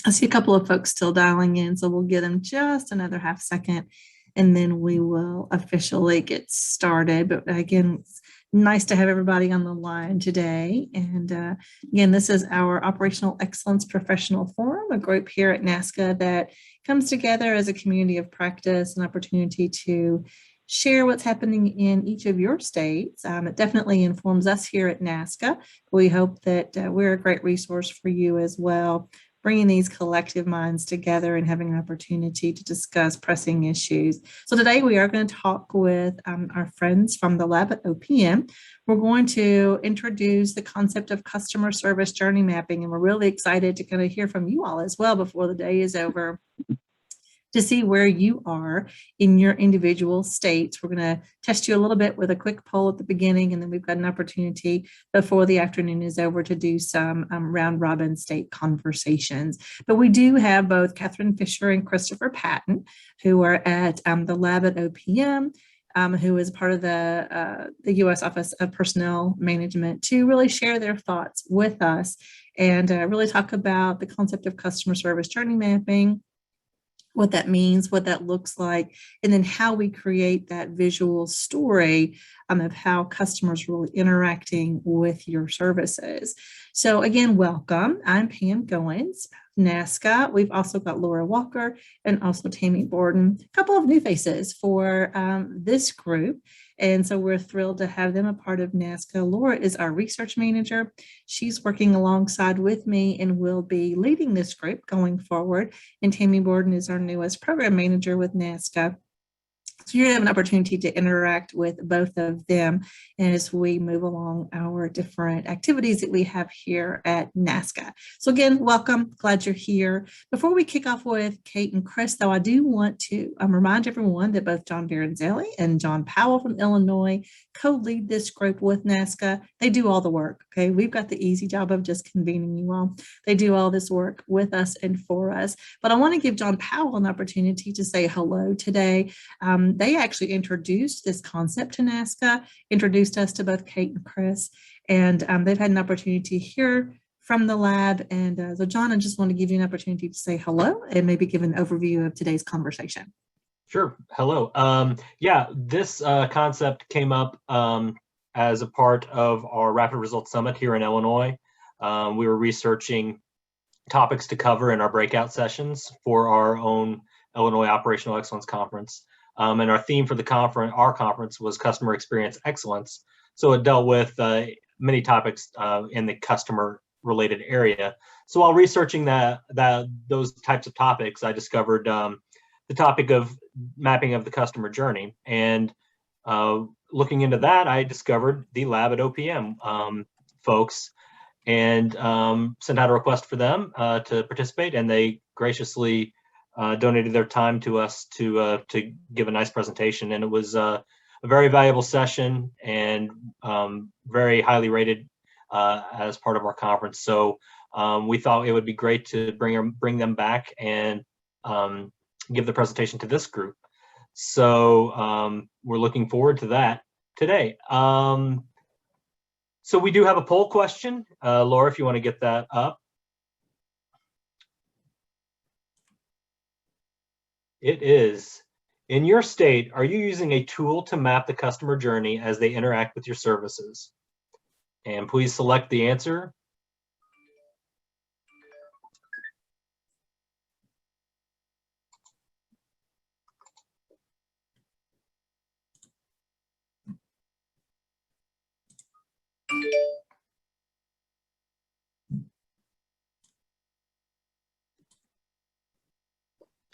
I see a couple of folks still dialing in, so we'll give them just another half second and then we will officially get started. But again, it's nice to have everybody on the line today. And again, this is our Operational Excellence Professional Forum, a group here at NASCA that comes together as a community of practice, an opportunity to share what's happening in each of your states. It definitely informs us here at NASCA. We hope that we're a great resource for you as well, bringing these collective minds together and having an opportunity to discuss pressing issues. So today we are going to talk with our friends from the lab at OPM. We're going to introduce the concept of customer service journey mapping, and we're really excited to kind of hear from you all as well before the day is over, to see where you are in your individual states. We're going to test you a little bit with a quick poll at the beginning, and then we've got an opportunity before the afternoon is over to do some round robin state conversations. But we do have both Catherine Fisher and Christopher Patton, who are at the lab at OPM, who is part of the U.S. Office of Personnel Management, to really share their thoughts with us and really talk about the concept of customer service journey mapping, what that means, what that looks like, and then how we create that visual story of how customers are really interacting with your services. So again, welcome. I'm Pam Goins, NASCA. We've also got Laura Walker and also Tammy Borden, a couple of new faces for this group. And so we're thrilled to have them a part of NASCA. Laura is our research manager. She's working alongside with me and will be leading this group going forward. And Tammy Borden is our newest program manager with NASCA. So you're going to have an opportunity to interact with both of them as we move along our different activities that we have here at NASCA. So again, welcome. Glad you're here. Before we kick off with Kate and Chris, though, I do want to remind everyone that both John Baranzelli and John Powell from Illinois co-lead this group with NASCA. They do all the work, okay? We've got the easy job of just convening you all. They do all this work with us and for us. But I want to give John Powell an opportunity to say hello today. They actually introduced this concept to NASCA, introduced us to both Kate and Chris, and they've had an opportunity to hear from the lab. And so John, I just want to give you an opportunity to say hello and maybe give an overview of today's conversation. Sure. Hello. Yeah, this concept came up as a part of our Rapid Results Summit here in Illinois. We were researching topics to cover in our breakout sessions for our own Illinois Operational Excellence Conference. And our theme for the our conference was customer experience excellence. So it dealt with many topics in the customer related area. So while researching those types of topics, I discovered the topic of mapping of the customer journey. And looking into that, I discovered the lab at OPM folks and sent out a request for them to participate, and they graciously donated their time to us to give a nice presentation. And it was a very valuable session and very highly rated as part of our conference. So we thought it would be great to bring them back and give the presentation to this group. So we're looking forward to that today. So we do have a poll question. Laura, if you want to get that up. It is, in your state, are you using a tool to map the customer journey as they interact with your services? And please select the answer.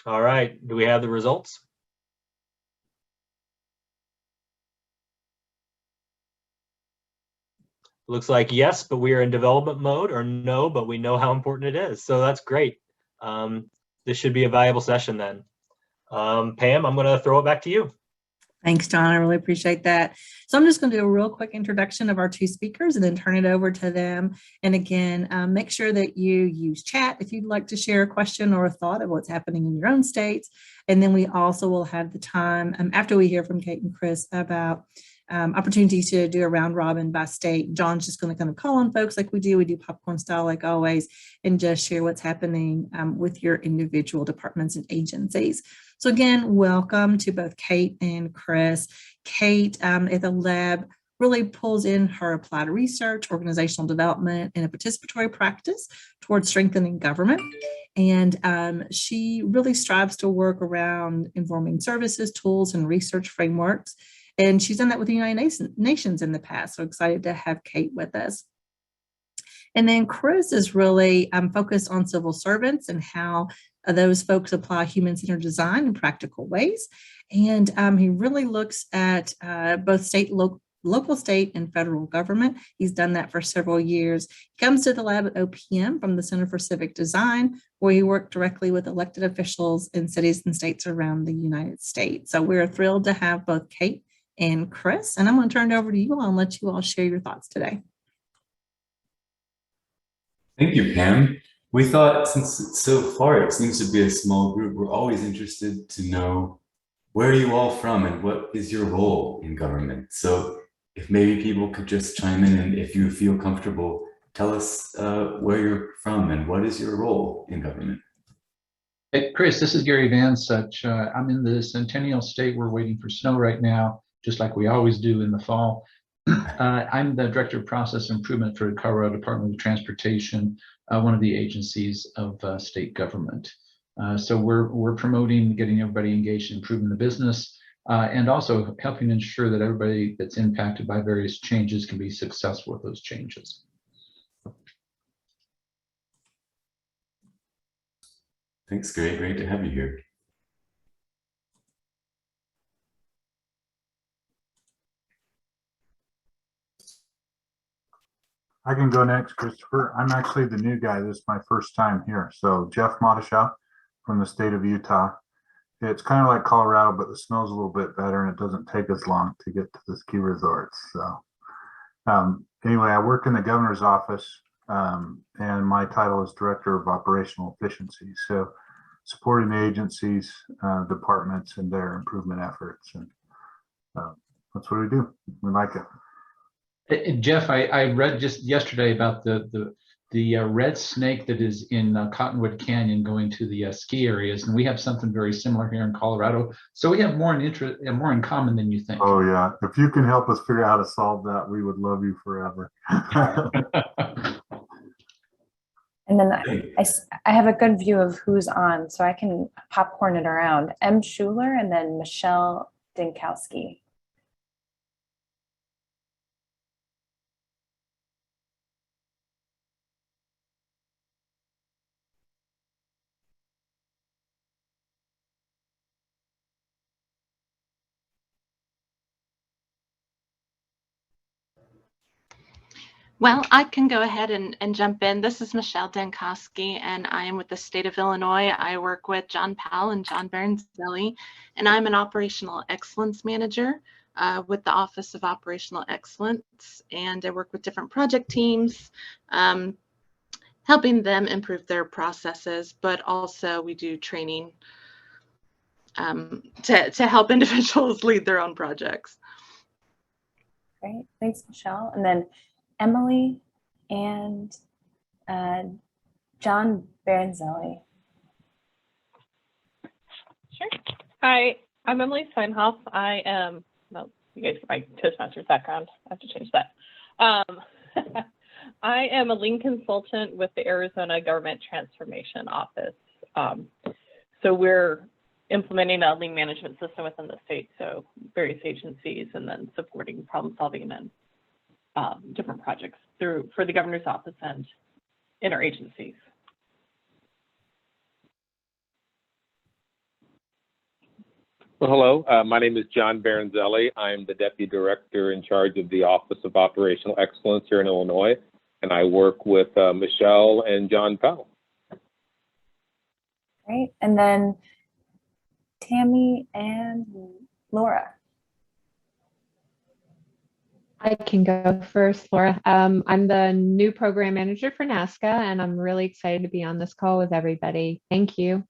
All right, do we have the results? Looks like yes, but we are in development mode, or no, but we know how important it is. So that's great. This should be a valuable session then. Pam, I'm going to throw it back to you. Thanks, John. I really appreciate that. So I'm just going to do a real quick introduction of our two speakers and then turn it over to them. And again, make sure that you use chat if you'd like to share a question or a thought of what's happening in your own states. And then we also will have the time after we hear from Kate and Chris about opportunity to do a round robin by state. John's just going to kind of call on folks like we do. We do popcorn style like always, and just share what's happening with your individual departments and agencies. So again, welcome to both Kate and Chris. Kate at the lab really pulls in her applied research, organizational development, and a participatory practice towards strengthening government. And she really strives to work around informing services, tools, and research frameworks. And she's done that with the United Nations in the past. So excited to have Kate with us. And then Chris is really focused on civil servants and how those folks apply human-centered design in practical ways. And he really looks at both local, state, and federal government. He's done that for several years. He comes to the lab at OPM from the Center for Civic Design, where he worked directly with elected officials in cities and states around the United States. So we're thrilled to have both Kate and Chris, and I'm going to turn it over to you all and let you all share your thoughts today. Thank you, Pam. We thought, since so far it seems to be a small group, we're always interested to know where are you all from and what is your role in government. So if maybe people could just chime in, and if you feel comfortable, tell us where you're from and what is your role in government. Hey, Chris, this is Gary Van Such. I'm in the Centennial State. We're waiting for snow right now, just like we always do in the fall. I'm the Director of Process Improvement for the Colorado Department of Transportation, one of the agencies of state government. So we're promoting getting everybody engaged in improving the business and also helping ensure that everybody that's impacted by various changes can be successful with those changes. Thanks, Gary. Great to have you here. I can go next, Christopher. I'm actually the new guy. This is my first time here. So Jeff Modisha from the state of Utah. It's kind of like Colorado, but the snow's a little bit better and it doesn't take as long to get to the ski resorts. So anyway, I work in the governor's office and my title is Director of Operational Efficiency. So supporting the agencies, departments and their improvement efforts. And that's what we do. We like it. Jeff, I read just yesterday about the red snake that is in Cottonwood Canyon going to the ski areas, and we have something very similar here in Colorado. So we have more in common than you think. Oh yeah, if you can help us figure out how to solve that, we would love you forever. And then I have a good view of who's on, so I can popcorn it around. M. Schuler and then Michelle Dinkowski. Well, I can go ahead and jump in. This is Michelle Dankowski, and I am with the state of Illinois. I work with John Powell and John Baronzelli, and I'm an operational excellence manager with the Office of Operational Excellence. And I work with different project teams, helping them improve their processes, but also we do training to help individuals lead their own projects. Great, thanks, Michelle. And then Emily and John Baronzelli. Sure. Hi, I'm Emily Steinhoff. I am, well, you guys get my Toastmasters background. I have to change that. I am a lean consultant with the Arizona Government Transformation Office. So we're implementing a lean management system within the state, so various agencies, and then supporting problem solving and different projects for the governor's office and interagencies. Well, hello, my name is John Baronzelli. I'm the Deputy Director in charge of the Office of Operational Excellence here in Illinois, and I work with Michelle and John Powell. Great, and then Tammy and Laura. I can go first, Laura. I'm the new program manager for NASCA, and I'm really excited to be on this call with everybody. Thank you.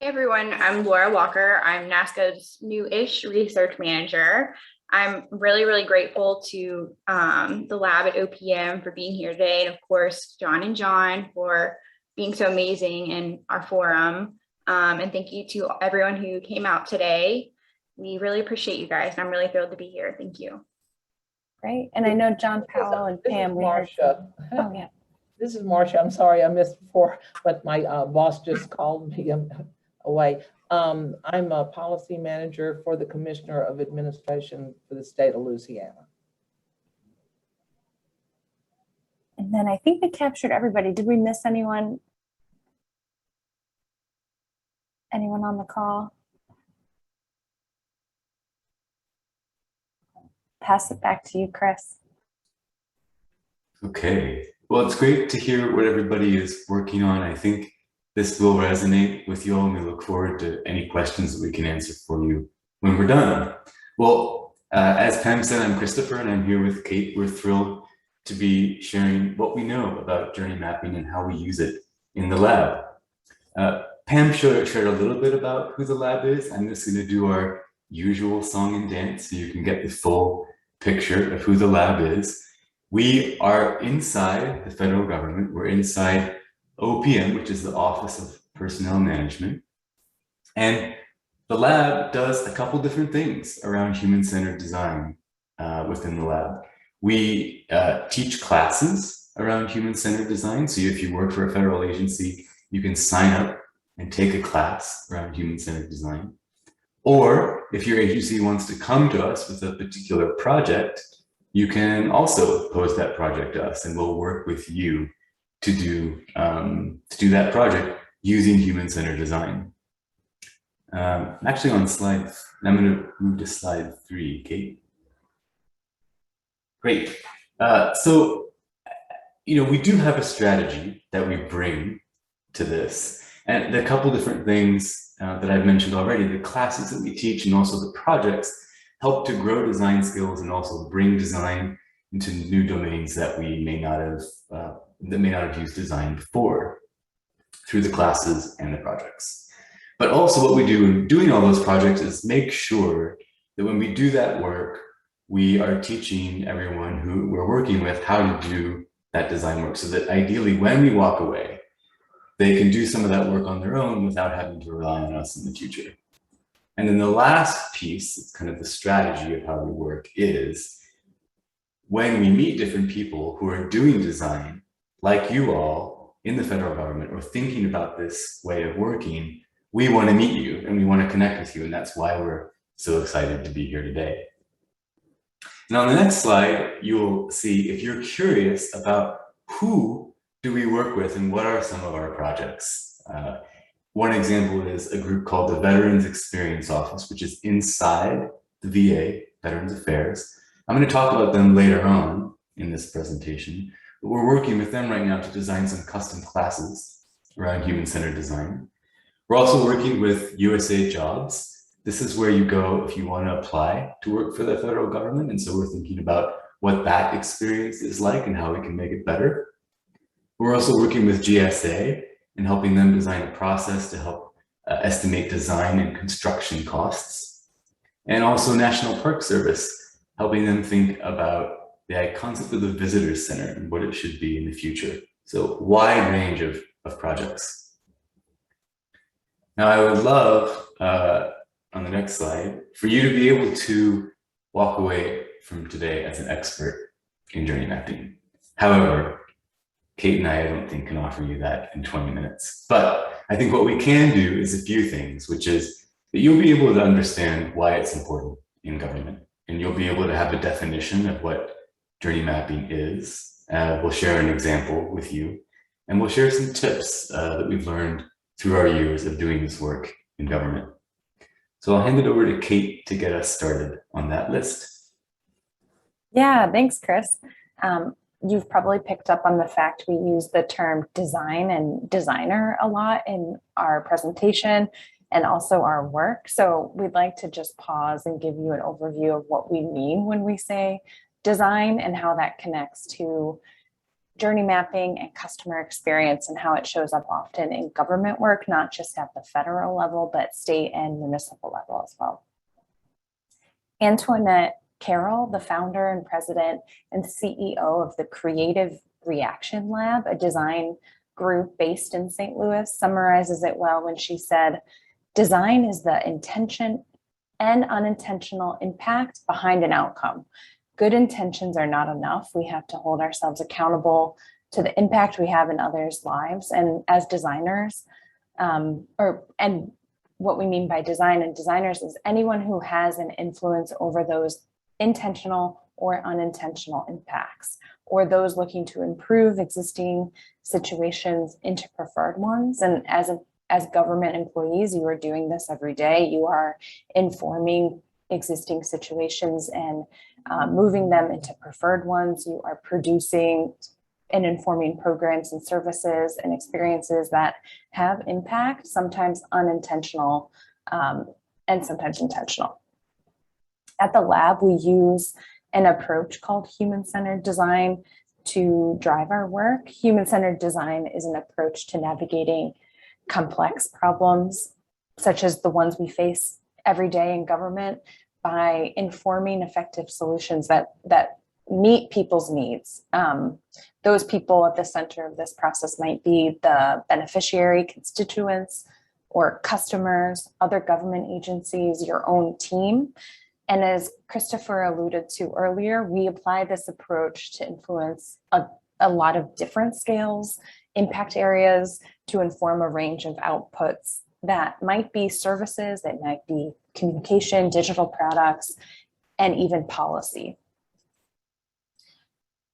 Hey everyone, I'm Laura Walker. I'm NASCA's new-ish research manager. I'm really grateful to the lab at OPM for being here today, and of course, John and John for being so amazing in our forum. And thank you to everyone who came out today. We really appreciate you guys, and I'm really thrilled to be here. Thank you. Great. And I know John Powell and Pam. we heard Marcia. from- Oh, yeah. This is Marcia. I'm sorry I missed before, but my boss just called me away. I'm a policy manager for the Commissioner of Administration for the state of Louisiana. And then I think we captured everybody. Did we miss anyone? Anyone on the call? Pass it back to you, Chris. Okay. Well, it's great to hear what everybody is working on. I think this will resonate with you all, and we look forward to any questions that we can answer for you when we're done. Well, as Pam said, I'm Christopher, and I'm here with Kate. We're thrilled to be sharing what we know about journey mapping and how we use it in the lab. Pam shared a little bit about who the lab is. I'm just going to do our usual song and dance so you can get the full picture of who the lab is. We are inside the federal government. We're inside OPM, which is the Office of Personnel Management. And the lab does a couple different things around human-centered design within the lab. We teach classes around human-centered design. So if you work for a federal agency, you can sign up and take a class around human-centered design. Or if your agency wants to come to us with a particular project, you can also pose that project to us, and we'll work with you to do that project using human-centered design. I'm actually on slide, I'm going to move to slide 3, Kate. Great. So, we do have a strategy that we bring to this, and a couple different things that I've mentioned already. The classes that we teach and also the projects help to grow design skills and also bring design into new domains that we may not have used design before through the classes and the projects. But also what we do in doing all those projects is make sure that when we do that work, we are teaching everyone who we're working with how to do that design work, so that ideally when we walk away, they can do some of that work on their own without having to rely on us in the future. And then the last piece, it's kind of the strategy of how we work, is when we meet different people who are doing design, like you all in the federal government, or thinking about this way of working, we want to meet you and we want to connect with you. And that's why we're so excited to be here today. And on the next slide, you'll see, if you're curious about who do we work with and what are some of our projects. One example is a group called the Veterans Experience Office, which is inside the VA, Veterans Affairs. I'm going to talk about them later on in this presentation, but we're working with them right now to design some custom classes around human-centered design. We're also working with USA Jobs. This is where you go if you want to apply to work for the federal government. And so we're thinking about what that experience is like and how we can make it better. We're also working with GSA and helping them design a process to help estimate design and construction costs. And also National Park Service, helping them think about the concept of the visitor center and what it should be in the future. So wide range of projects. Now I would love, on the next slide, for you to be able to walk away from today as an expert in journey mapping. However, Kate and I don't think can offer you that in 20 minutes. But I think what we can do is a few things, which is that you'll be able to understand why it's important in government. And you'll be able to have a definition of what journey mapping is. We'll share an example with you. And we'll share some tips that we've learned through our years of doing this work in government. So I'll hand it over to Kate to get us started on that list. Yeah, thanks, Chris. You've probably picked up on the fact we use the term design and designer a lot in our presentation and also our work. So we'd like to just pause and give you an overview of what we mean when we say design and how that connects to journey mapping and customer experience and how it shows up often in government work, not just at the federal level, but state and municipal level as well. Antoinette Carroll, the founder and president and CEO of the Creative Reaction Lab, a design group based in St. Louis, summarizes it well when she said, "Design is the intention and unintentional impact behind an outcome. Good intentions are not enough. We have to hold ourselves accountable to the impact we have in others' lives." And as designers, and what we mean by design and designers is anyone who has an influence over those intentional or unintentional impacts, or those looking to improve existing situations into preferred ones. And as government employees, you are doing this every day. You are informing existing situations and moving them into preferred ones. You are producing and informing programs and services and experiences that have impact, sometimes unintentional and sometimes intentional. At the lab, we use an approach called human-centered design to drive our work. Human-centered design is an approach to navigating complex problems, such as the ones we face every day in government, by informing effective solutions that meet people's needs. Those people at the center of this process might be the beneficiary constituents or customers, other government agencies, your own team. And as Christopher alluded to earlier, we apply this approach to influence a lot of different scales, impact areas, to inform a range of outputs that might be services, that might be communication, digital products, and even policy.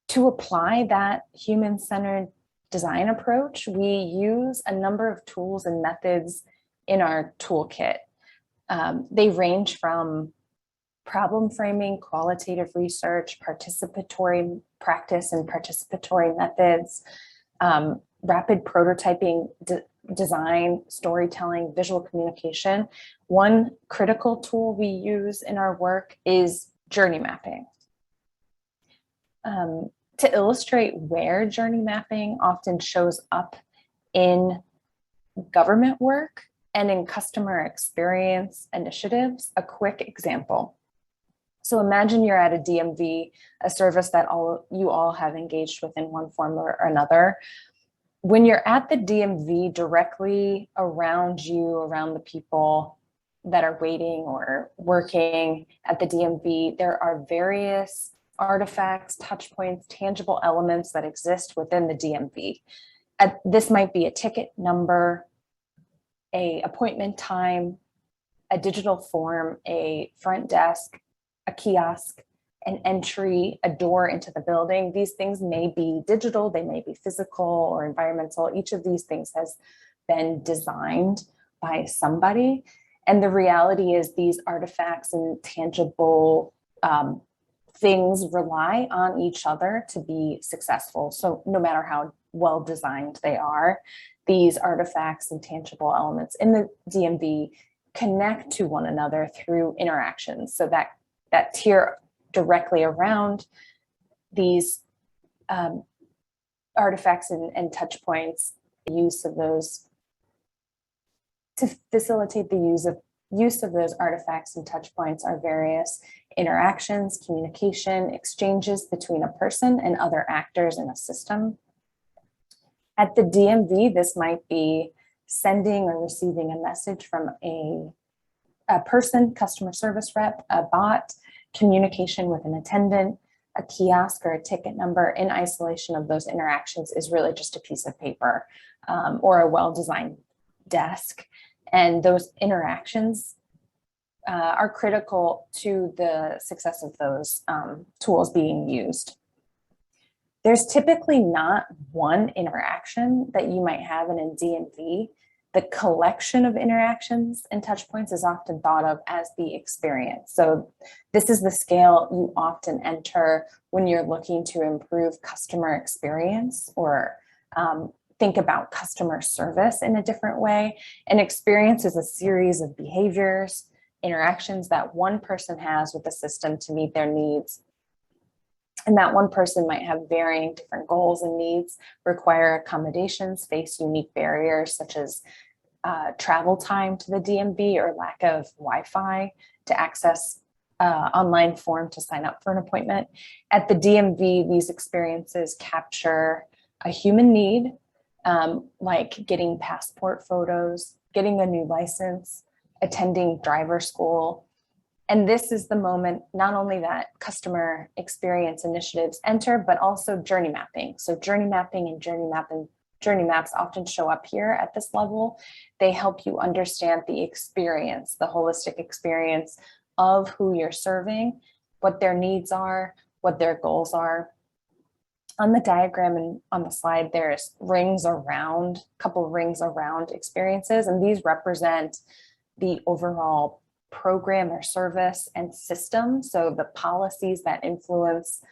To apply that human-centered design approach, we use a number of tools and methods in our toolkit. They range from problem framing, qualitative research, participatory practice and participatory methods, rapid prototyping, design, storytelling, visual communication. One critical tool we use in our work is journey mapping. To illustrate where journey mapping often shows up in government work and in customer experience initiatives, a quick example. So imagine you're at a DMV, a service that you all have engaged with in one form or another. When you're at the DMV, directly around you, around the people that are waiting or working at the DMV, there are various artifacts, touch points, tangible elements that exist within the DMV. This might be a ticket number, an appointment time, a digital form, a front desk, a kiosk, an entry, a door into the building. These things may be digital, they may be physical or environmental. Each of these things has been designed by somebody. And the reality is these artifacts and tangible things rely on each other to be successful. So no matter how well designed they are, these artifacts and tangible elements in the DMV connect to one another through interactions. So that tier directly around these artifacts and touch points, the use of those to facilitate the use of those artifacts and touch points are various interactions, communication, exchanges between a person and other actors in a system. At the DMV, this might be sending or receiving a message from a person, customer service rep, a bot, communication with an attendant, a kiosk, or a ticket number. In isolation of those interactions is really just a piece of paper or a well-designed desk. And those interactions are critical to the success of those tools being used. There's typically not one interaction that you might have in a DMV. The collection of interactions and touch points is often thought of as the experience. So this is the scale you often enter when you're looking to improve customer experience or think about customer service in a different way. An experience is a series of behaviors, interactions that one person has with the system to meet their needs. And that one person might have varying different goals and needs, require accommodations, face unique barriers such as travel time to the DMV or lack of Wi-Fi to access online form to sign up for an appointment. At the DMV, these experiences capture a human need, like getting passport photos, getting a new license, attending driver school. And this is the moment, not only that customer experience initiatives enter, but also journey mapping. So journey mapping and journey maps often show up here at this level. They help you understand the experience, the holistic experience of who you're serving, what their needs are, what their goals are. On the diagram and on the slide, there's rings around, a couple of rings around experiences, and these represent the overall program or service and system. So the policies that influence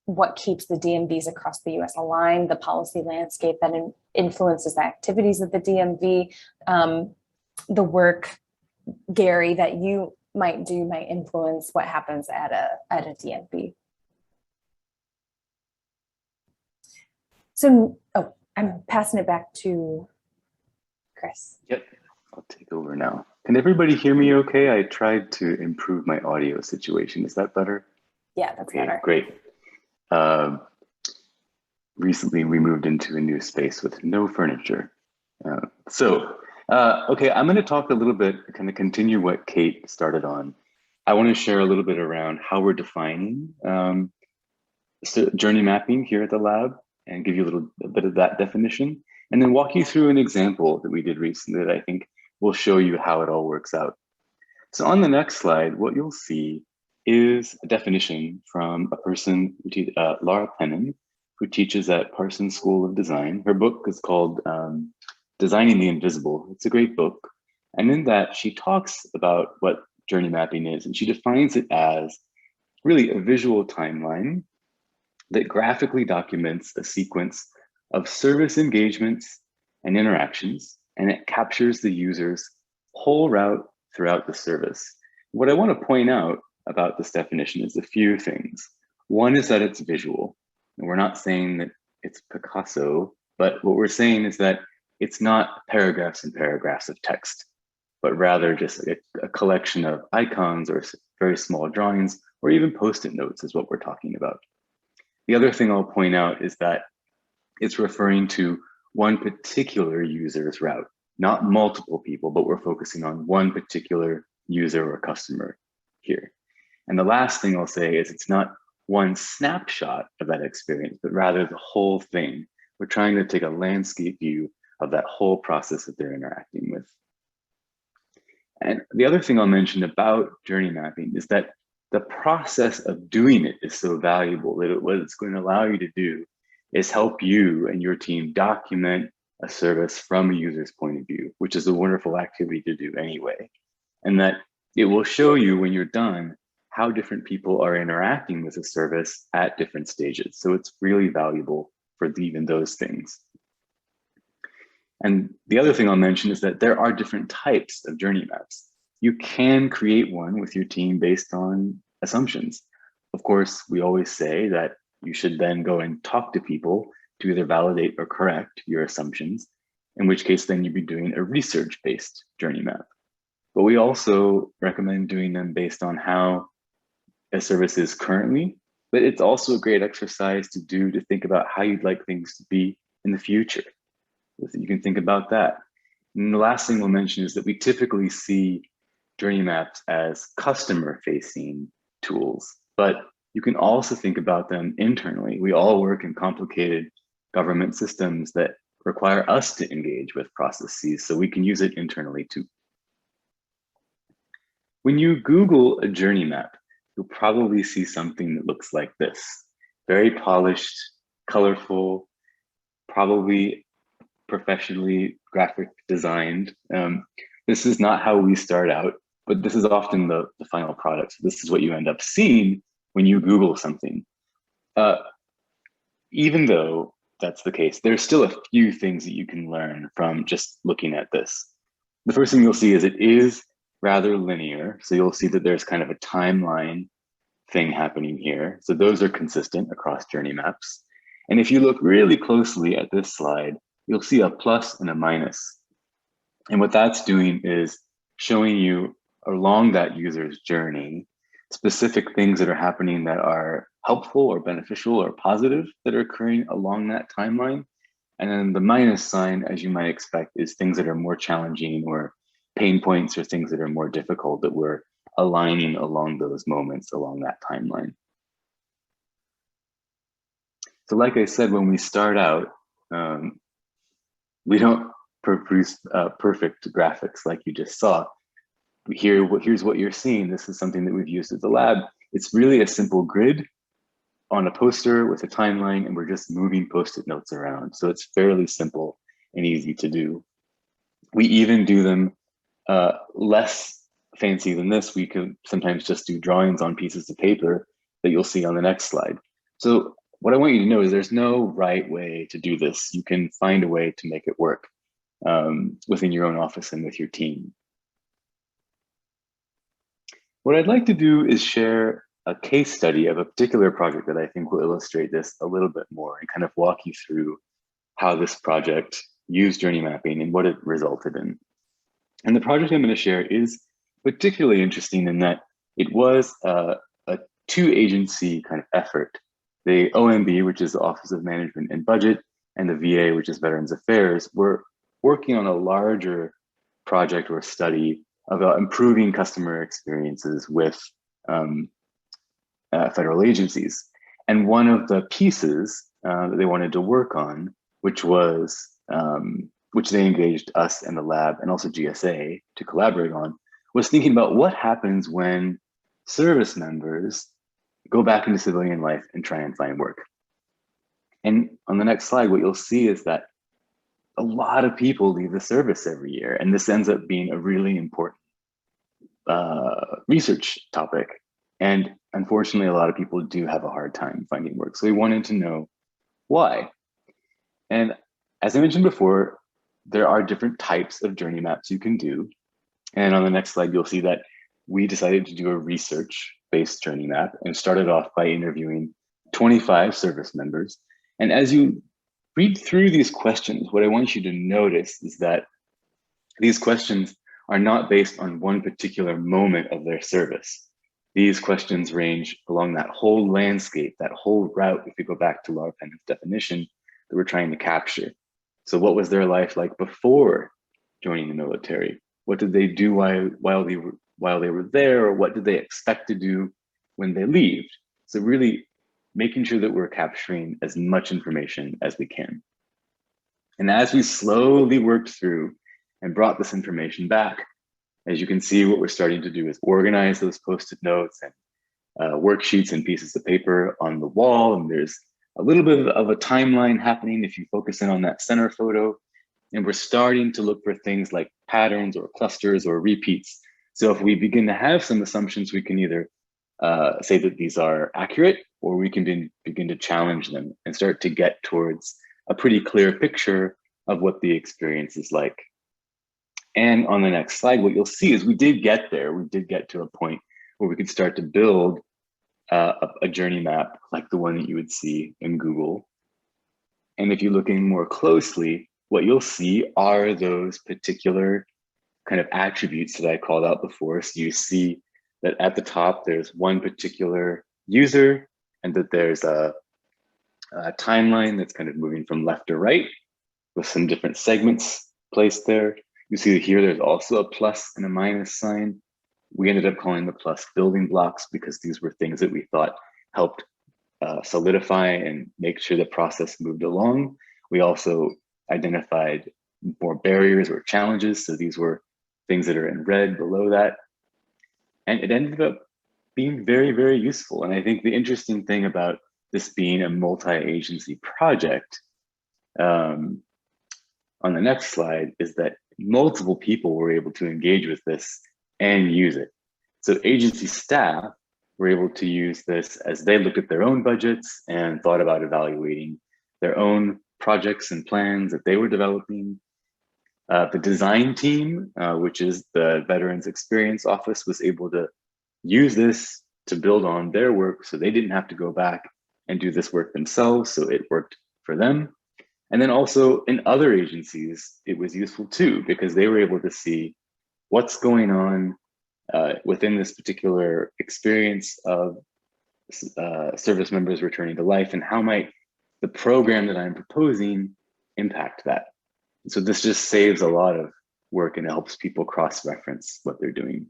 what keeps the DMVs across the US aligned, the policy landscape that influences the activities of the DMV, the work, Gary, that you might do might influence what happens at a DMV. So, I'm passing it back to Chris. Yep, I'll take over now. Can everybody hear me okay? I tried to improve my audio situation. Is that better? Yeah, that's better. Great. Recently, we moved into a new space with no furniture. Okay, I'm going to talk a little bit, kind of continue what Kate started on. I want to share a little bit around how we're defining journey mapping here at the lab and give you a bit of that definition, and then walk you through an example that we did recently that I think will show you how it all works out. So on the next slide, what you'll see is a definition from a person, Laura Pennon, who teaches at Parsons School of Design. Her book is called Designing the Invisible. It's a great book. And in that, she talks about what journey mapping is, and she defines it as really a visual timeline that graphically documents a sequence of service engagements and interactions, and it captures the user's whole route throughout the service. What I want to point out about this definition is a few things. One is that it's visual, and we're not saying that it's Picasso, but what we're saying is that it's not paragraphs and paragraphs of text, but rather just a collection of icons or very small drawings, or even Post-it notes is what we're talking about. The other thing I'll point out is that it's referring to one particular user's route, not multiple people, but we're focusing on one particular user or customer here. And the last thing I'll say is it's not one snapshot of that experience, but rather the whole thing. We're trying to take a landscape view of that whole process that they're interacting with. And the other thing I'll mention about journey mapping is that the process of doing it is so valuable that what it's going to allow you to do is help you and your team document a service from a user's point of view, which is a wonderful activity to do anyway. And that it will show you when you're done how different people are interacting with a service at different stages. So it's really valuable for even those things. And the other thing I'll mention is that there are different types of journey maps. You can create one with your team based on assumptions. Of course, we always say that you should then go and talk to people to either validate or correct your assumptions, in which case then you'd be doing a research-based journey map. But we also recommend doing them based on how a service is currently, but it's also a great exercise to do to think about how you'd like things to be in the future. You can think about that. And the last thing we'll mention is that we typically see journey maps as customer-facing tools, but you can also think about them internally. We all work in complicated government systems that require us to engage with processes, so we can use it internally too. When you Google a journey map, you'll probably see something that looks like this. Very polished, colorful, probably professionally graphic designed. This is not how we start out, but this is often the final product. So this is what you end up seeing when you Google something. Even though that's the case, there's still a few things that you can learn from just looking at this. The first thing you'll see is it is rather linear. So you'll see that there's kind of a timeline thing happening here. So those are consistent across journey maps. And if you look really closely at this slide, you'll see a plus and a minus. And what that's doing is showing you along that user's journey, specific things that are happening that are helpful or beneficial or positive that are occurring along that timeline. And then the minus sign, as you might expect, is things that are more challenging or pain points or things that are more difficult that we're aligning along those moments along that timeline. So like I said, when we start out, we don't produce perfect graphics like you just saw. Here's what you're seeing. This is something that we've used at the lab. It's really a simple grid on a poster with a timeline, and we're just moving Post-it notes around. So it's fairly simple and easy to do. We even do them less fancy than this. We could sometimes just do drawings on pieces of paper that you'll see on the next slide. So what I want you to know is there's no right way to do this. You can find a way to make it work within your own office and with your team. What I'd like to do is share a case study of a particular project that I think will illustrate this a little bit more and kind of walk you through how this project used journey mapping and what it resulted in. And the project I'm going to share is particularly interesting in that it was a two-agency kind of effort. The OMB, which is the Office of Management and Budget, and the VA, which is Veterans Affairs, were working on a larger project or study about improving customer experiences with federal agencies. And one of the pieces that they wanted to work on, which they engaged us and the lab and also GSA to collaborate on, was thinking about what happens when service members go back into civilian life and try and find work. And on the next slide, what you'll see is that a lot of people leave the service every year, and this ends up being a really important research topic. And unfortunately, a lot of people do have a hard time finding work. So we wanted to know why. And as I mentioned before, there are different types of journey maps you can do. And on the next slide, you'll see that we decided to do a research-based journey map and started off by interviewing 25 service members. And as you read through these questions, what I want you to notice is that these questions are not based on one particular moment of their service. These questions range along that whole landscape, that whole route, if you go back to Laura Penn's definition, that we're trying to capture. So what was their life like before joining the military? What did they do while they were there, or what did they expect to do when they leave? So really making sure that we're capturing as much information as we can. And as we slowly worked through and brought this information back, as you can see, what we're starting to do is organize those Post-it notes and worksheets and pieces of paper on the wall. And there's a little bit of a timeline happening if you focus in on that center photo. And we're starting to look for things like patterns or clusters or repeats. So if we begin to have some assumptions, we can either say that these are accurate, or we can begin to challenge them and start to get towards a pretty clear picture of what the experience is like. And on the next slide, what you'll see is we did get there. We did get to a point where we could start to build a journey map like the one that you would see in Google. And if you're looking more closely, what you'll see are those particular kind of attributes that I called out before. So you see that at the top, there's one particular user, and that there's a timeline that's kind of moving from left to right with some different segments placed there. You see that here, there's also a plus and a minus sign. We ended up calling the plus building blocks because these were things that we thought helped solidify and make sure the process moved along. We also identified more barriers or challenges. So these were things that are in red below that. And it ended up being very, very useful. And I think the interesting thing about this being a multi-agency project on the next slide is that multiple people were able to engage with this and use it. So agency staff were able to use this as they looked at their own budgets and thought about evaluating their own projects and plans that they were developing. The design team, which is the Veterans Experience Office, was able to use this to build on their work so they didn't have to go back and do this work themselves. So it worked for them. And then also in other agencies, it was useful too, because they were able to see what's going on within this particular experience of service members returning to life, and how might the program that I'm proposing impact that. So this just saves a lot of work and it helps people cross-reference what they're doing.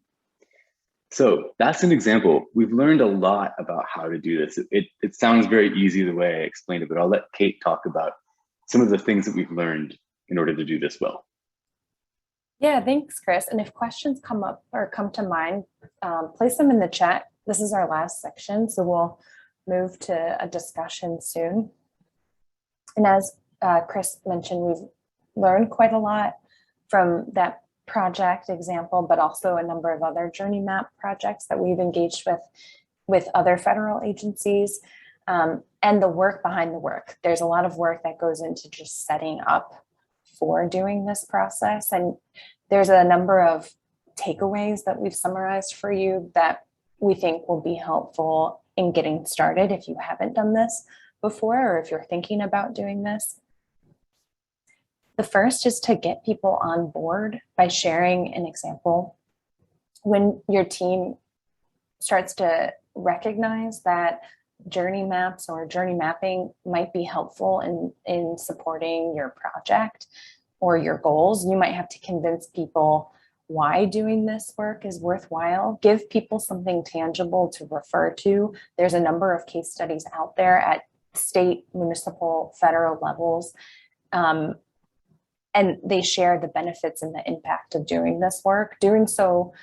So that's an example. We've learned a lot about how to do this. It sounds very easy the way I explained it, but I'll let Kate talk about some of the things that we've learned in order to do this well. Yeah, thanks, Chris. And if questions come up or come to mind, place them in the chat. This is our last section, so we'll move to a discussion soon. And as Chris mentioned, we've learned quite a lot from that project example, but also a number of other journey map projects that we've engaged with other federal agencies, and the work behind the work. There's a lot of work that goes into just setting up for doing this process. And there's a number of takeaways that we've summarized for you that we think will be helpful in getting started if you haven't done this before, or if you're thinking about doing this. The first is to get people on board by sharing an example. When your team starts to recognize that journey maps or journey mapping might be helpful in supporting your project or your goals, you might have to convince people why doing this work is worthwhile. Give people something tangible to refer to. There's a number of case studies out there at state, municipal, federal levels. And they share the benefits and the impact of doing this work. Doing so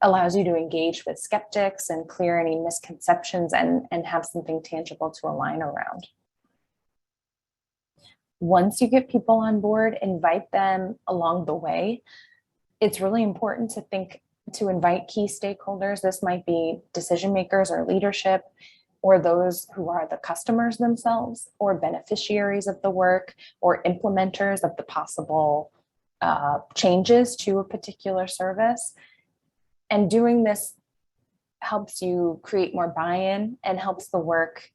allows you to engage with skeptics and clear any misconceptions and have something tangible to align around. Once you get people on board, invite them along the way. It's really important to invite key stakeholders. This might be decision makers or leadership, or those who are the customers themselves, or beneficiaries of the work, or implementers of the possible changes to a particular service. And doing this helps you create more buy-in and helps the work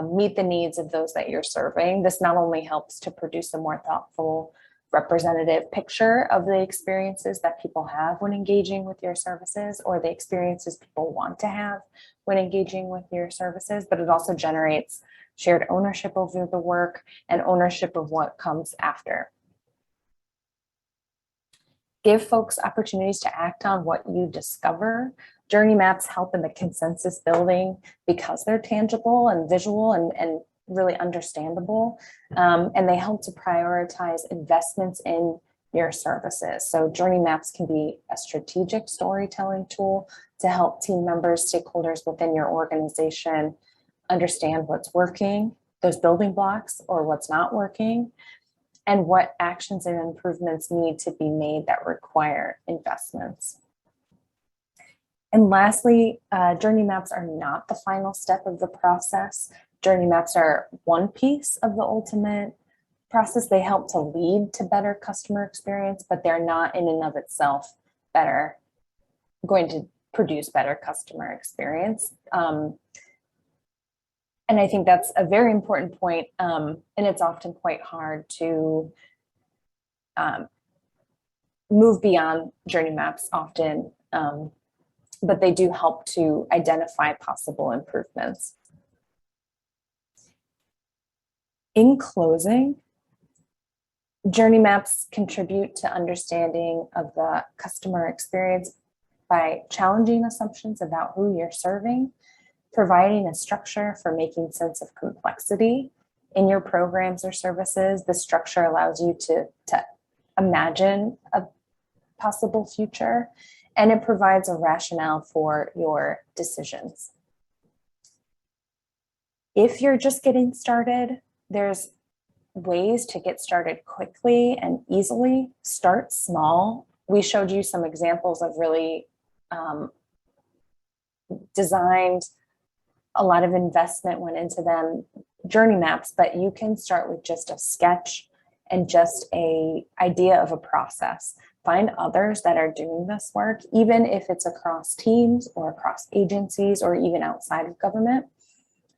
meet the needs of those that you're serving. This not only helps to produce a more thoughtful, representative picture of the experiences that people have when engaging with your services, or the experiences people want to have when engaging with your services, but it also generates shared ownership over the work and ownership of what comes after. Give folks opportunities to act on what you discover. Journey maps help in the consensus building because they're tangible and visual and really understandable. And they help to prioritize investments in your services. So journey maps can be a strategic storytelling tool to help team members, stakeholders within your organization understand what's working, those building blocks, or what's not working, and what actions and improvements need to be made that require investments. And lastly, journey maps are not the final step of the process. Journey maps are one piece of the ultimate process. They help to lead to better customer experience, but they're not in and of itself going to produce better customer experience. And I think that's a very important point, and it's often quite hard to move beyond journey maps often, but they do help to identify possible improvements. In closing, journey maps contribute to understanding of the customer experience by challenging assumptions about who you're serving, providing a structure for making sense of complexity in your programs or services. The structure allows you to imagine a possible future, and it provides a rationale for your decisions. If you're just getting started, there's ways to get started quickly and easily. Start small. We showed you some examples of really designed, a lot of investment went into them, journey maps, but you can start with just a sketch and just a idea of a process. Find others that are doing this work, even if it's across teams or across agencies or even outside of government.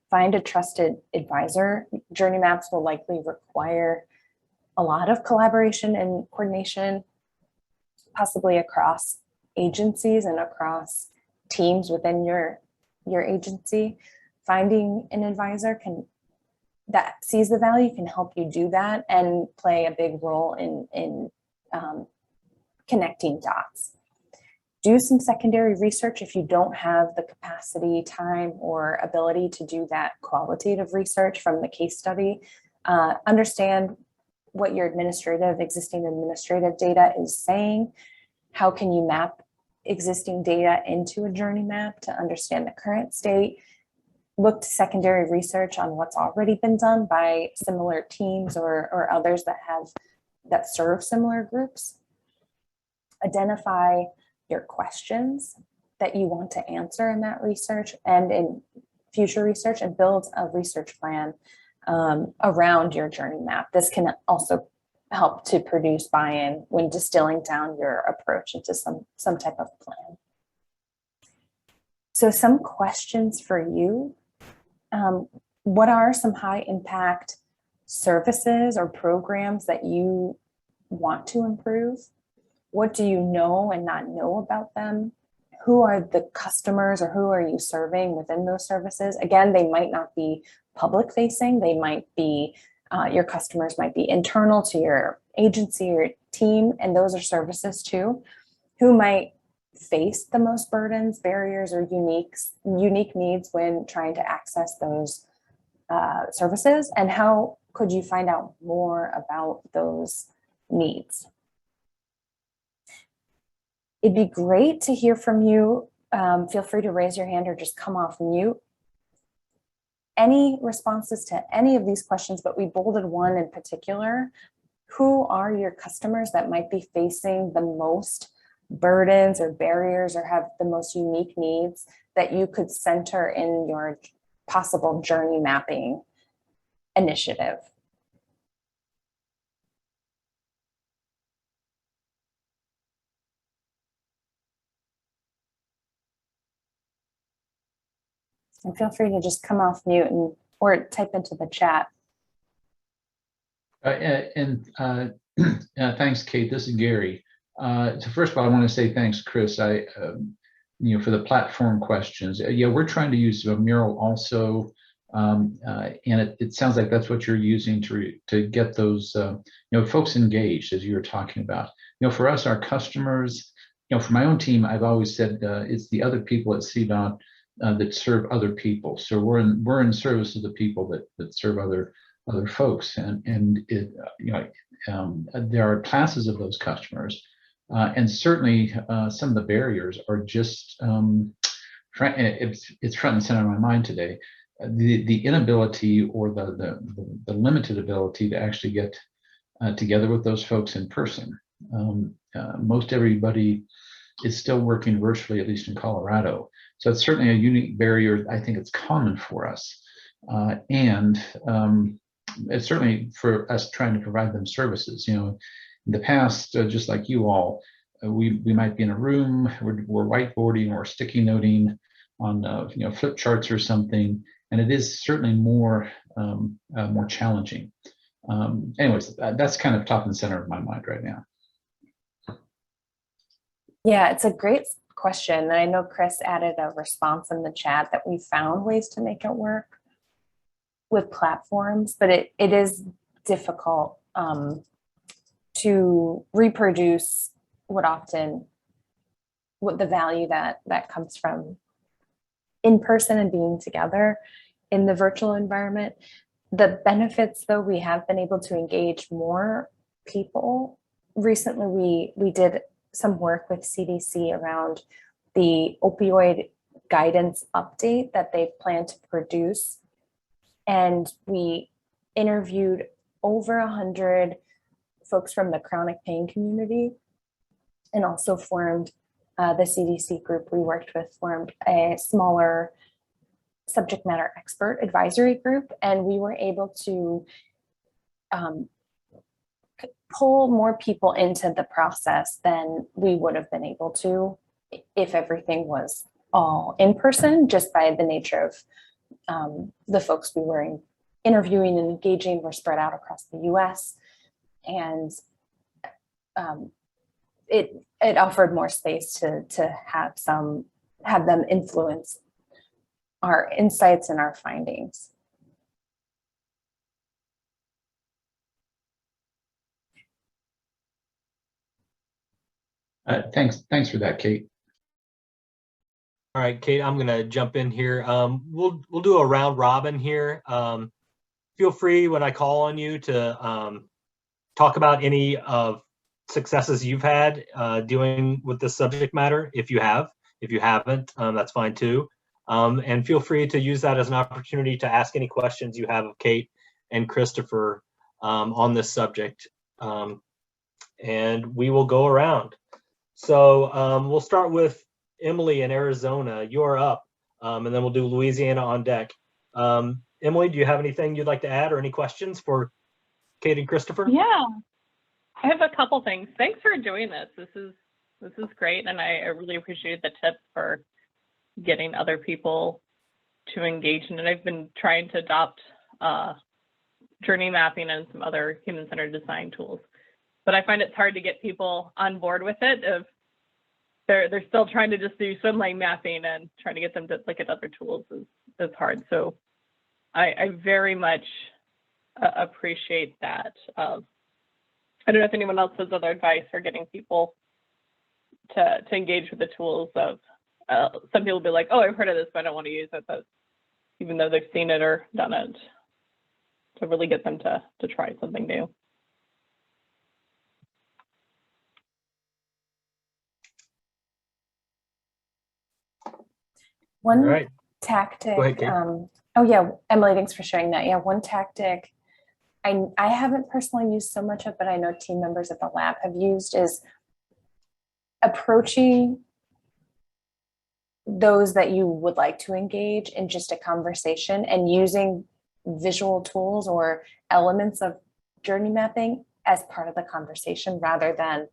Find a trusted advisor. Journey maps will likely require a lot of collaboration and coordination, possibly across agencies and across teams within your agency. Finding an advisor that sees the value can help you do that and play a big role in connecting dots. Do some secondary research if you don't have the capacity, time, or ability to do that qualitative research from the case study. Understand what your existing administrative data is saying. How can you map existing data into a journey map to understand the current state? Look to secondary research on what's already been done by similar teams or others that serve similar groups. Identify your questions that you want to answer in that research and in future research, and build a research plan around your journey map. This can also help to produce buy-in when distilling down your approach into some type of plan. So some questions for you. What are some high impact services or programs that you want to improve? What do you know and not know about them? Who are the customers, or who are you serving within those services? Again, they might not be public facing. They might be, your customers might be internal to your agency or team, and those are services too. Who might face the most burdens, barriers, or unique needs when trying to access those services? And how could you find out more about those needs? It'd be great to hear from you. Feel free to raise your hand or just come off mute. Any responses to any of these questions, but we bolded one in particular. Who are your customers that might be facing the most burdens or barriers or have the most unique needs that you could center in your possible journey mapping initiative? And feel free to just come off mute or type into the chat. Thanks, Kate. This is Gary. So first of all, I want to say thanks, Chris. For the platform questions. Yeah, we're trying to use Mural also, and it sounds like that's what you're using to get those folks engaged, as you were talking about. For us, our customers. For my own team, I've always said it's the other people at CDOT that serve other people. So we're in service of the people that serve other folks, and it there are classes of those customers, and certainly some of the barriers are just it's front and center in my mind today. The inability or the limited ability to actually get together with those folks in person. Most everybody is still working virtually, at least in Colorado. So it's certainly a unique barrier. I think it's common for us. And it's certainly for us trying to provide them services. In the past, just like you all, we might be in a room, we're whiteboarding or sticky noting on flip charts or something, and it is certainly more challenging. Anyways, that's kind of top and center of my mind right now. Yeah, it's a great question. And I know Chris added a response in the chat that we found ways to make it work with platforms, but it is difficult to reproduce what the value that comes from in person and being together in the virtual environment. The benefits, though, we have been able to engage more people. Recently, we did some work with CDC around the opioid guidance update that they plan to produce. And we interviewed over 100 folks from the chronic pain community, and also formed the CDC group we worked with, formed a smaller subject matter expert advisory group. And we were able to pull more people into the process than we would have been able to if everything was all in person, just by the nature of the folks we were interviewing and engaging were spread out across the US. And it offered more space to have them influence our insights and our findings. Thanks for that, Kate. All right, Kate, I'm gonna jump in here. We'll do a round robin here. Feel free when I call on you to talk about any of successes you've had dealing with this subject matter. If you have, if you haven't, that's fine too. And feel free to use that as an opportunity to ask any questions you have of Kate and Christopher on this subject. And we will go around. So we'll start with Emily in Arizona. You're up, and then we'll do Louisiana on deck. Emily, do you have anything you'd like to add or any questions for Kate and Christopher? Yeah, I have a couple things. Thanks for doing this. This is great, and I really appreciate the tips for getting other people to engage in it. I've been trying to adopt journey mapping and some other human-centered design tools, but I find it's hard to get people on board with it. If they're still trying to just do swim lane mapping, and trying to get them to look at other tools is hard. So I very much appreciate that. I don't know if anyone else has other advice for getting people to engage with the tools of, some people will be like, oh, I've heard of this, but I don't want to use it, but even though they've seen it or done it, to really get them to try something new. One right. tactic, Go ahead, Kate. oh yeah, Emily, thanks for sharing that. Yeah, one tactic I haven't personally used so much of, but I know team members at the lab have used, is approaching those that you would like to engage in just a conversation and using visual tools or elements of journey mapping as part of the conversation, rather than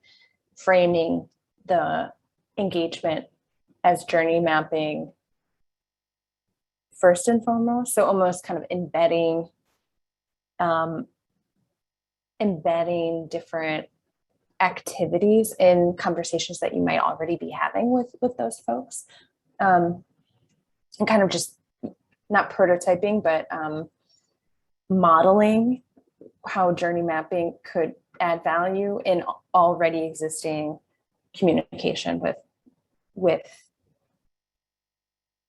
framing the engagement as journey mapping first and foremost. So almost kind of embedding different activities in conversations that you might already be having with those folks, and kind of just not prototyping, but modeling how journey mapping could add value in already existing communication with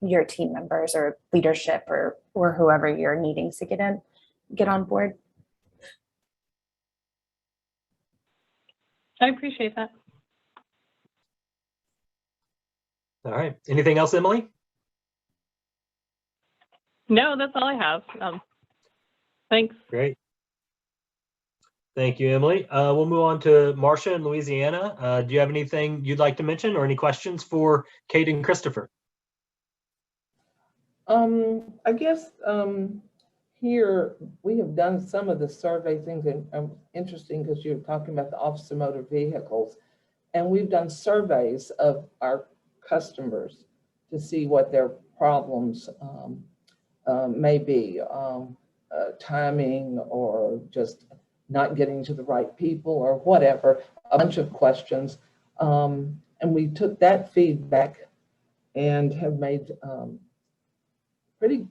your team members or leadership or whoever you're needing to get on board. I appreciate that. All right. Anything else, Emily? No, that's all I have. Thanks. Great. Thank you, Emily. We'll move on to Marcia in Louisiana. Do you have anything you'd like to mention or any questions for Kate and Christopher? I guess here we have done some of the survey things, and interesting because you're talking about the Office of Motor Vehicles, and we've done surveys of our customers to see what their problems may be, timing or just not getting to the right people or whatever, a bunch of questions. And we took that feedback and have made pretty,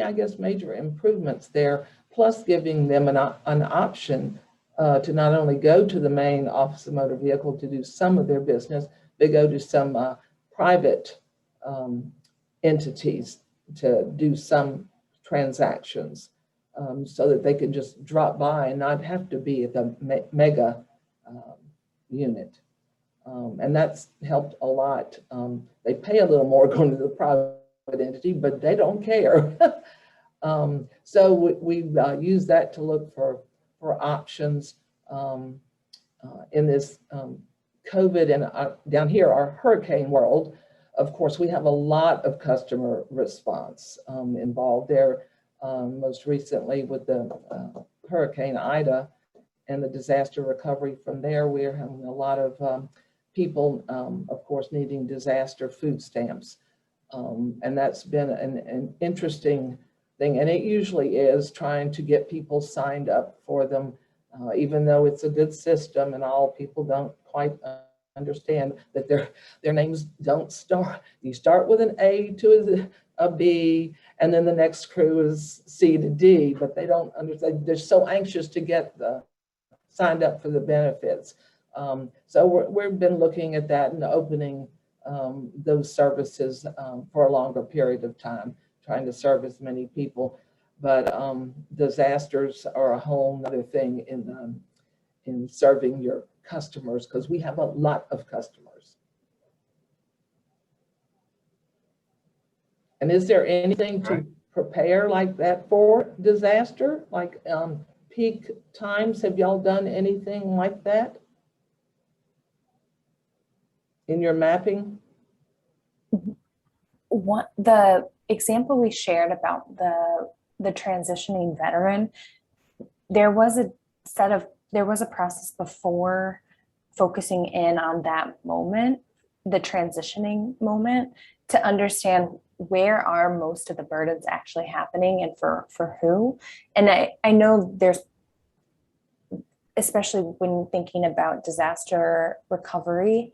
I guess, major improvements there, plus giving them an option to not only go to the main Office of Motor Vehicle to do some of their business, they go to some private entities to do some transactions, so that they can just drop by and not have to be at the mega unit. And that's helped a lot. They pay a little more going to the private entity, but they don't care. So we use that to look for options in this COVID and down here, our hurricane world. Of course, we have a lot of customer response involved there. Most recently with the Hurricane Ida, and the disaster recovery from there. We're having a lot of people, of course, needing disaster food stamps. And that's been an interesting thing. And it usually is trying to get people signed up for them, even though it's a good system and all, people don't quite understand that their names don't start. You start with an A to a B, and then the next crew is C to D, but they don't understand. They're so anxious to get signed up for the benefits. So we've been looking at that and opening those services for a longer period of time, trying to serve as many people. But disasters are a whole nother thing in serving your customers, because we have a lot of customers. And is there anything to prepare like that for disaster, like peak times? Have y'all done anything like that in your mapping? The example we shared about the transitioning veteran, there was a process before focusing in on that moment, the transitioning moment, to understand where are most of the burdens actually happening and for who. And I know there's, especially when thinking about disaster recovery,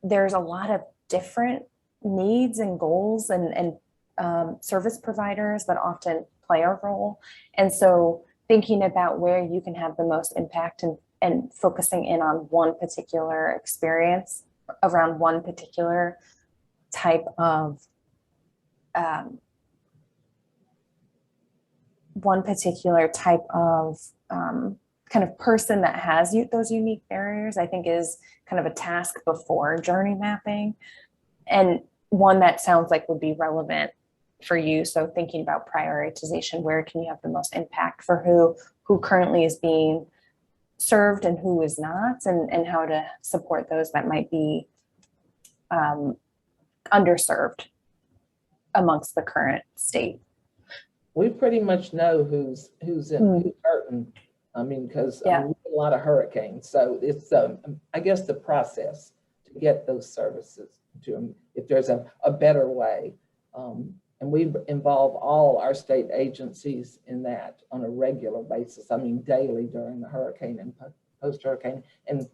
there's a lot of different needs and goals and service providers that often play a role. And so thinking about where you can have the most impact and focusing in on one particular experience around one particular type of kind of person that has those unique barriers, I think is kind of a task before journey mapping, and one that sounds like would be relevant for you. So thinking about prioritization, where can you have the most impact for who currently is being served and who is not, and how to support those that might be underserved amongst the current state. We pretty much know who's hurting. I mean, because we get a lot of hurricanes, so it's I guess the process to get those services to them, if there's a better way. And we involve all our state agencies in that on a regular basis. I mean, daily during the hurricane and post-hurricane, and a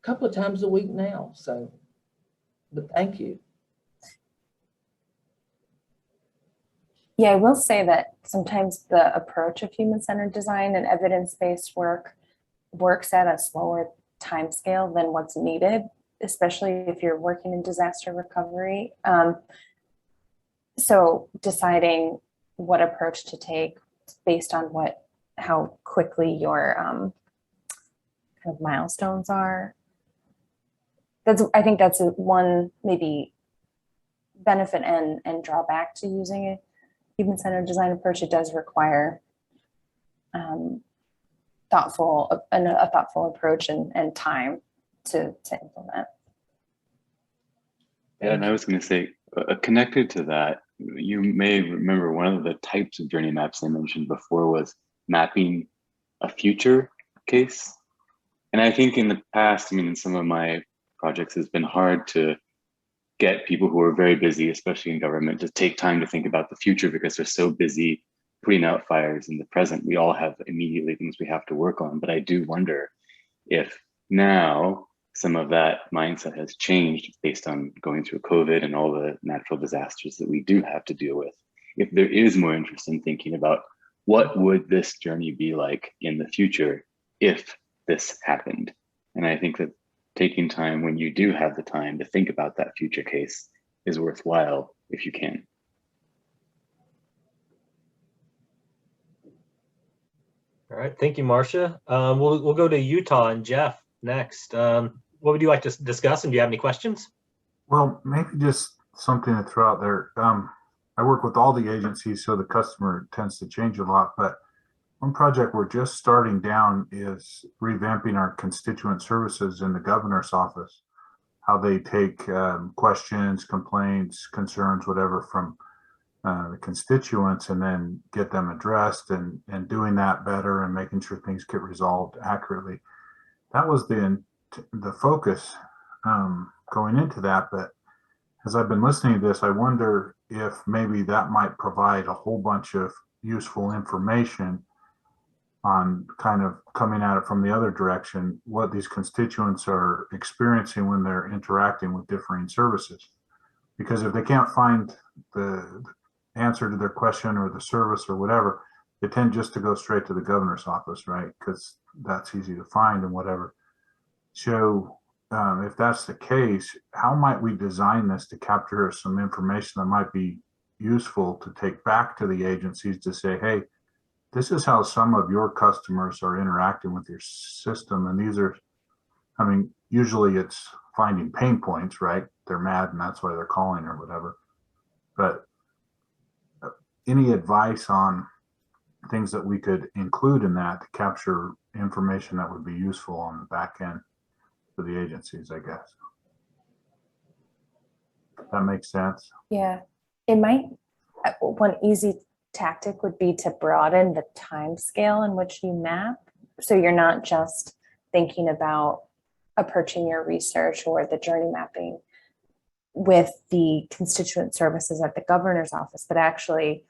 couple of times a week now. So, but thank you. Yeah, I will say that sometimes the approach of human-centered design and evidence-based work works at a slower timescale than what's needed, especially if you're working in disaster recovery. So deciding what approach to take based on how quickly your kind of milestones are. I think that's one maybe benefit and drawback to using a human-centered design approach. It does require a thoughtful approach and time to implement. Yeah, and I was going to say, connected to that, you may remember one of the types of journey maps I mentioned before was mapping a future case. And I think in the past, I mean, in some of my projects, it's been hard to get people who are very busy, especially in government, to take time to think about the future because they're so busy putting out fires in the present. We all have immediately things we have to work on. But I do wonder if now some of that mindset has changed based on going through COVID and all the natural disasters that we do have to deal with. If there is more interest in thinking about what would this journey be like in the future if this happened. And I think that taking time when you do have the time to think about that future case is worthwhile if you can. All right, thank you, Marcia. We'll go to Utah and Jeff next. What would you like to discuss, and do you have any questions? Well, maybe just something to throw out there. I work with all the agencies, so the customer tends to change a lot, but one project we're just starting down is revamping our constituent services in the governor's office, how they take questions, complaints, concerns, whatever, from the constituents and then get them addressed and doing that better and making sure things get resolved accurately. That was the focus going into that. But as I've been listening to this, I wonder if maybe that might provide a whole bunch of useful information on kind of coming at it from the other direction, what these constituents are experiencing when they're interacting with differing services. Because if they can't find the answer to their question or the service or whatever, they tend just to go straight to the governor's office, right? Because that's easy to find and whatever. So if that's the case, how might we design this to capture some information that might be useful to take back to the agencies to say, hey, this is how some of your customers are interacting with your system. And these are, I mean, usually it's finding pain points, right? They're mad and that's why they're calling or whatever. But any advice on things that we could include in that to capture information that would be useful on the back end for the agencies, I guess. That makes sense. Yeah, it might, one easy tactic would be to broaden the time scale in which you map. So you're not just thinking about approaching your research or the journey mapping with the constituent services at the governor's office, but actually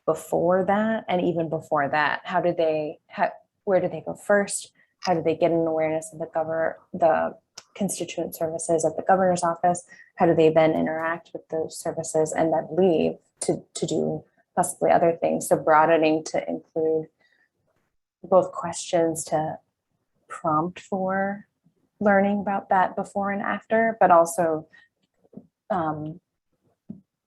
before that, and even before that, where do they go first? How do they get an awareness of the constituent services at the governor's office? How do they then interact with those services and then leave to do possibly other things? So broadening to include both questions to prompt for learning about that before and after, but also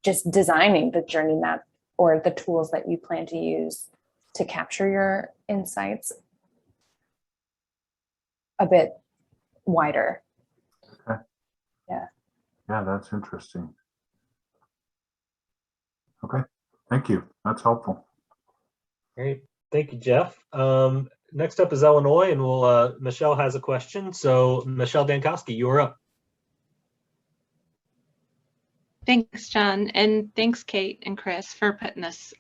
just designing the journey map or the tools that you plan to use to capture your insights a bit wider. Okay. Yeah. Yeah, that's interesting. Okay, thank you. That's helpful. Great. Thank you, Jeff. Next up is Illinois, and Michelle has a question. So Michelle Dankowski, you're up. Thanks, John, and thanks, Kate and Chris, for putting this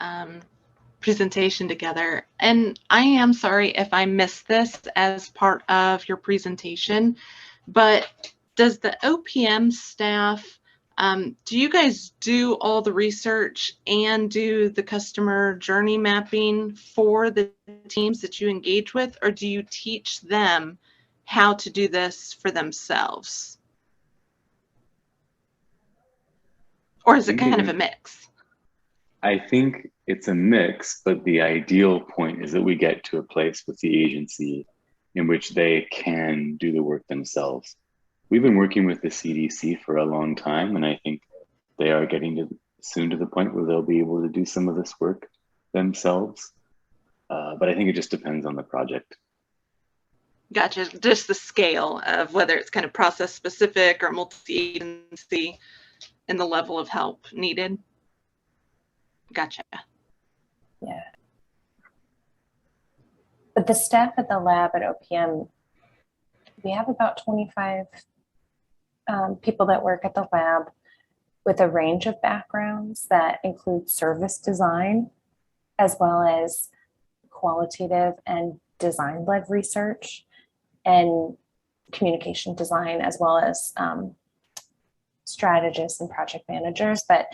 presentation together. And I am sorry if I missed this as part of your presentation, but does the OPM staff, do you guys do all the research and do the customer journey mapping for the teams that you engage with, or do you teach them how to do this for themselves? Or is it kind of a mix? I think it's a mix, but the ideal point is that we get to a place with the agency in which they can do the work themselves. We've been working with the CDC for a long time, and I think they are getting soon to the point where they'll be able to do some of this work themselves. But I think it just depends on the project. Gotcha. Just the scale of whether it's kind of process specific or multi-agency and the level of help needed. Gotcha. Yeah. But the staff at the lab at OPM, we have about 25 people that work at the lab with a range of backgrounds that include service design, as well as qualitative and design-led research and communication design, as well as strategists and project managers. But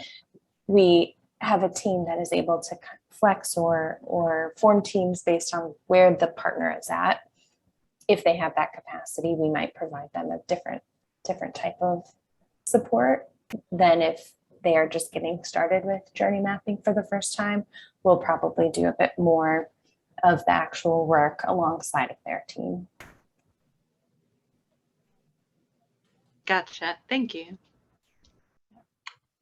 we have a team that is able to flex or form teams based on where the partner is at. If they have that capacity, we might provide them a different type of support than if they are just getting started with journey mapping for the first time. We'll probably do a bit more of the actual work alongside of their team. Gotcha. Thank you.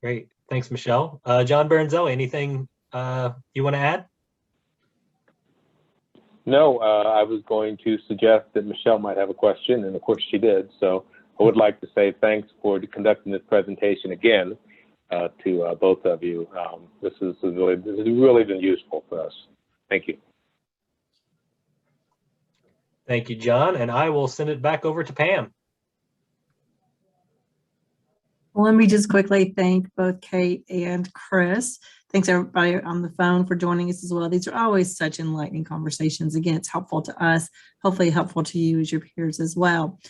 Great. Thanks, Michelle. John Baranzelli, anything you want to add? No, I was going to suggest that Michelle might have a question, and of course she did. So I would like to say thanks for conducting this presentation again to both of you. This has really been useful for us. Thank you. Thank you, John. And I will send it back over to Pam. Let me just quickly thank both Kate and Chris. Thanks everybody on the phone for joining us as well. These are always such enlightening conversations. Again, it's helpful to us, hopefully helpful to you as your peers as well.